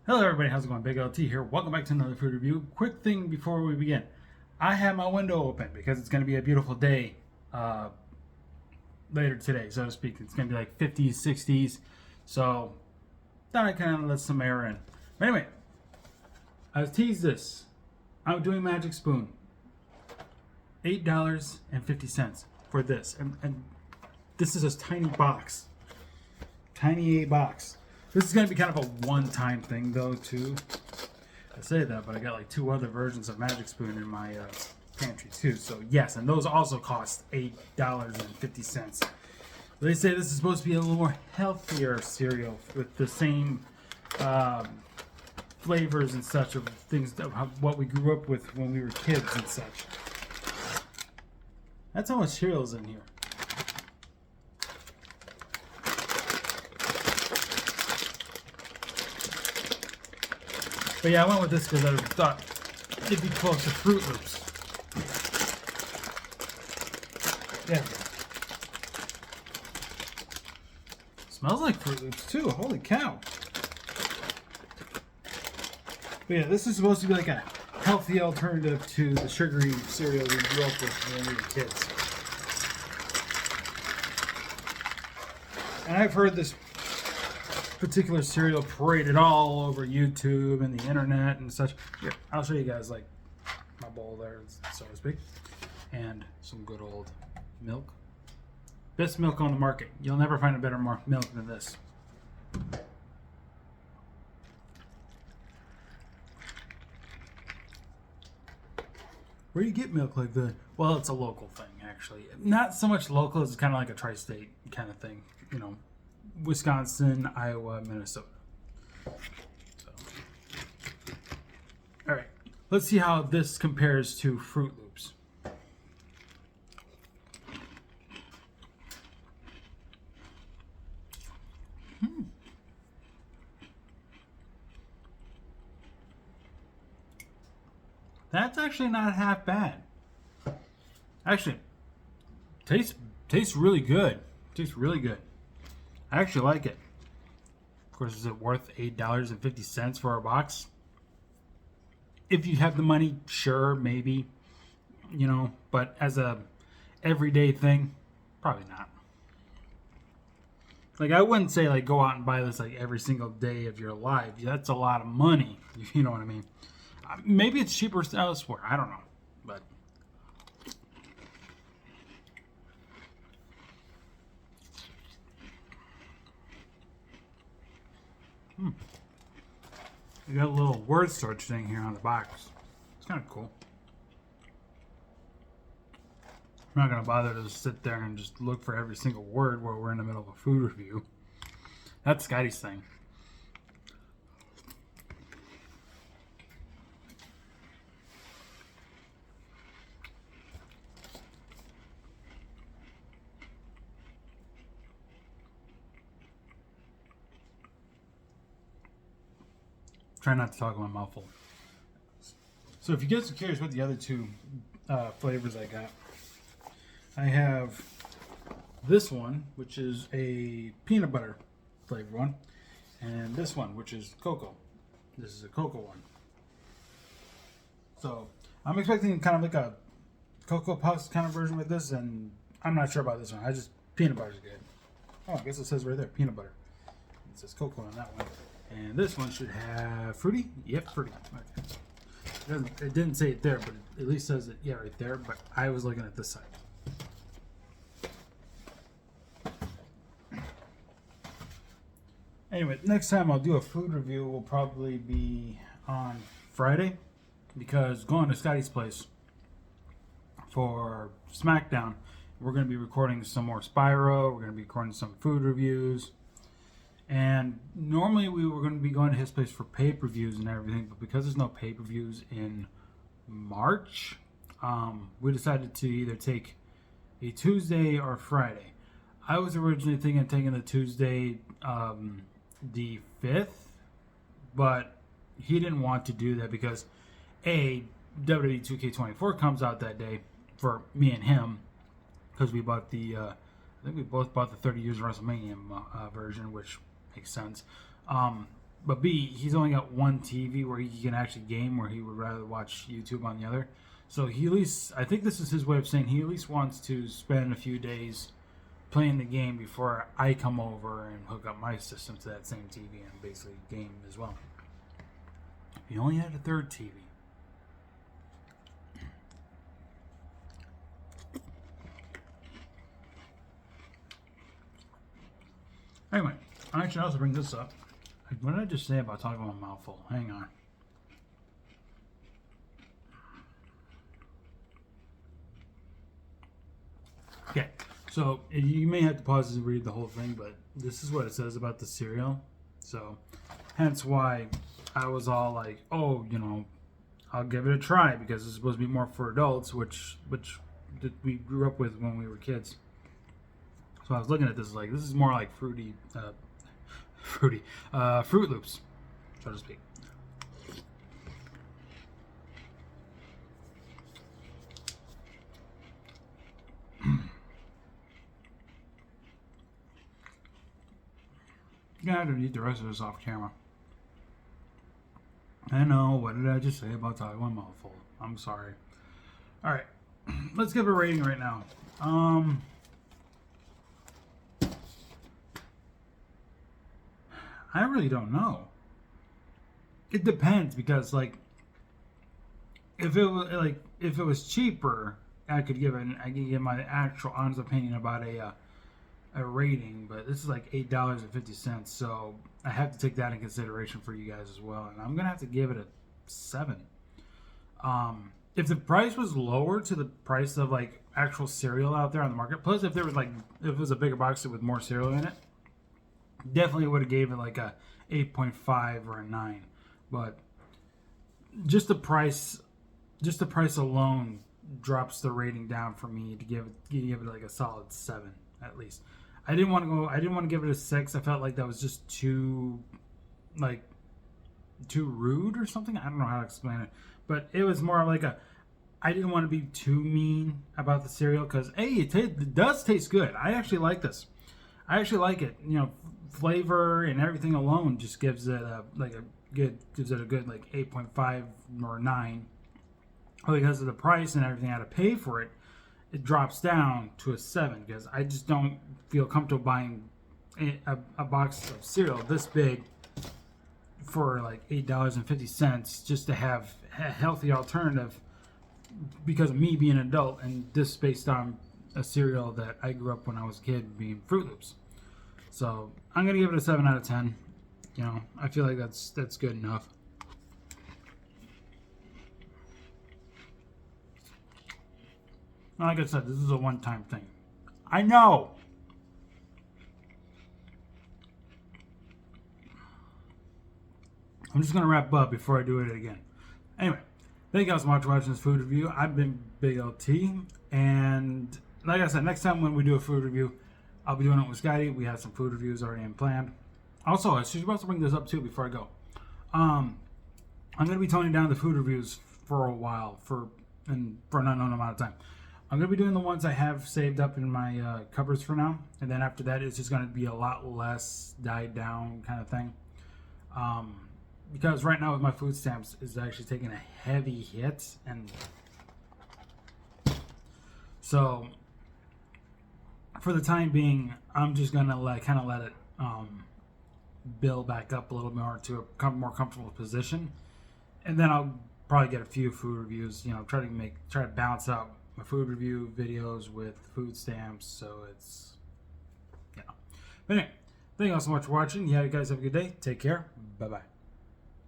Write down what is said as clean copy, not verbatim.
Hello everybody, how's it going? BigLT here. Welcome back to another food review. Quick thing before we begin. I have my window open because it's going to be a beautiful day later today, so to speak. It's going to be like 50s, 60s. So, thought I kind of let some air in. But anyway, I teased this. I'm doing Magic Spoon. $8.50 for this. And this is a tiny box. Tiny A box. This is going to be kind of a one-time thing, though, too. I say that, but I got like 2 other versions of Magic Spoon in my pantry, too. So, yes, and those also cost $8.50. They say this is supposed to be a little more healthier cereal with the same flavors and such of things, that, what we grew up with when we were kids and such. That's how much cereal is in here. But yeah, I went with this because I thought it'd be close to Fruit Loops. Yeah. Smells like Fruit Loops too. Holy cow. But yeah, this is supposed to be like a healthy alternative to the sugary cereal we grew up with when we were kids. And I've heard this particular cereal paraded all over YouTube and the internet and such. Here, I'll show you guys like my bowl there, so to speak, and some good old milk. Best milk on the market. You'll never find a better milk than this. Where do you get milk like that? Well, it's a local thing, actually. Not so much local, it's kind of like a tri-state kind of thing, you know. Wisconsin, Iowa, Minnesota. So. All right, let's see how this compares to Fruit Loops. That's actually not half bad. Actually, tastes really good. Tastes really good. I actually like it. Of course, is it worth $8.50 for a box? If you have the money, sure, maybe. You know, but as a everyday thing, probably not. Like, I wouldn't say, like, go out and buy this, like, every single day of your life. That's a lot of money. You know what I mean? Maybe it's cheaper elsewhere. I don't know. But you got a little word search thing here on the box. It's kind of cool. I'm not going to bother to just sit there and just look for every single word while we're in the middle of a food review. That's Scotty's thing. Try not to talk in my mouth full. So if you guys are curious what the other 2 flavors I got, I have this one, which is a peanut butter flavored one, and this one, which is cocoa. This is a cocoa one. So I'm expecting kind of like a Cocoa Puffs kind of version with this, and I'm not sure about this one. Peanut butter's good. Oh, I guess it says right there, peanut butter. It says cocoa on that one. And this one should have fruity. Yep, fruity. Okay. It didn't say it there, but it at least says it, yeah, right there. But I was looking at this side. Anyway, next time I'll do a food review will probably be on Friday, because going to Scotty's place for SmackDown, we're going to be recording some more Spyro. We're going to be recording some food reviews. And normally we were going to be going to his place for pay-per-views and everything, but because there's no pay-per-views in March, we decided to either take a Tuesday or Friday. I was originally thinking of taking the Tuesday, the 5th, but he didn't want to do that because WWE 2K24 comes out that day for me and him, because we bought the I think we both bought the 30 years of WrestleMania version, which makes sense. but B, he's only got one TV where he can actually game, where he would rather watch YouTube on the other. So he at least, I think this is his way of saying he at least wants to spend a few days playing the game before I come over and hook up my system to that same TV and basically game as well. He only had a third TV. Anyway, I should also bring this up. What did I just say about talking about a mouthful? Hang on. Okay, so you may have to pause and read the whole thing, but this is what it says about the cereal. So, hence why I was all like, oh, you know, I'll give it a try because it's supposed to be more for adults, which we grew up with when we were kids. So I was looking at this like, this is more like Fruit Loops, so to speak. You're gonna have to eat the rest of this off camera. I know, what did I just say about talking one mouthful? I'm sorry. Alright, let's give it a rating right now. I really don't know. It depends because, like, if it was cheaper, I could give my actual honest opinion about a rating. But this is like $8.50, so I have to take that in consideration for you guys as well. And I'm gonna have to give it a 7. If the price was lower to the price of like actual cereal out there on the market, plus if it was a bigger box with more cereal in it, definitely would have gave it like a 8.5 or a 9. But just the price alone drops the rating down for me to give it like a solid 7 at least. I didn't want to give it a 6. I felt like that was just too rude or something. I don't know how to explain it, but it was more like I didn't want to be too mean about the cereal because it does taste good. I actually like this. I actually like it. You know, flavor and everything alone just gives it a good like 8.5 or 9. Because of the price and everything I had to pay for it, it drops down to a 7 because I just don't feel comfortable buying a box of cereal this big for like $8.50 just to have a healthy alternative because of me being an adult, and this based on a cereal that I grew up when I was a kid being Fruit Loops. So I'm gonna give it a 7 out of 10. You know, I feel like that's good enough. Like I said, this is a one-time thing. I know. I'm just gonna wrap up before I do it again. Anyway, thank you guys so much for watching this food review. I've been BigLT, and like I said, next time when we do a food review, I'll be doing it with Scotty. We have some food reviews already in planned. Also, I should also bring this up too before I go. I'm going to be toning down the food reviews for a while, for an unknown amount of time. I'm going to be doing the ones I have saved up in my cupboards for now, and then after that, it's just going to be a lot less died down kind of thing. Because right now with my food stamps, it's actually taking a heavy hit, and so for the time being, I'm just gonna let it build back up a little more to a more comfortable position, and then I'll probably get a few food reviews. You know, try to balance out my food review videos with food stamps, so it's, you know. But anyway, thank you all so much for watching. Yeah, you guys have a good day. Take care. Bye bye.